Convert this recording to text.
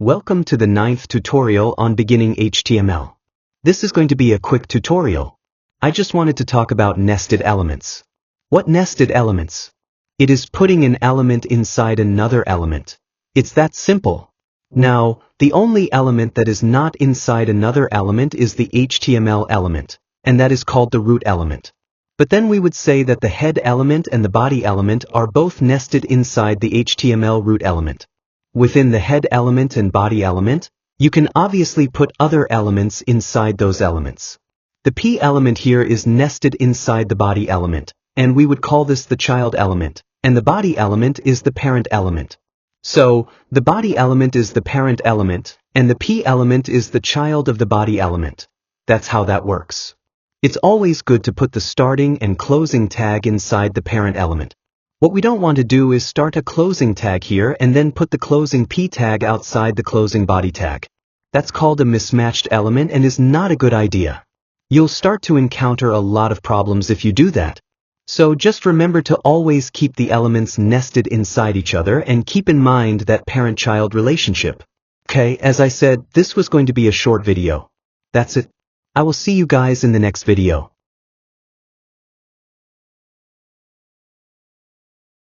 Welcome to the 9th tutorial on beginning HTML. This is going to be a quick tutorial. I just wanted to talk about nested elements. What nested elements? It is putting an element inside another element. It's that simple. Now, the only element that is not inside another element is the HTML element, and that is called the root element. But then we would say that the head element and the body element are both nested inside the HTML root element. Within the head element and body element, you can obviously put other elements inside those elements. The P element here is nested inside the body element, and we would call this the child element, and the body element is the parent element. So, the body element is the parent element, and the P element is the child of the body element. That's how that works. It's always good to put the starting and closing tag inside the parent element. What we don't want to do is start a closing tag here and then put the closing P tag outside the closing body tag. That's called a mismatched element and is not a good idea. You'll start to encounter a lot of problems if you do that. So just remember to always keep the elements nested inside each other and keep in mind that parent-child relationship. Okay, as I said, this was going to be a short video. That's it. I will see you guys in the next video.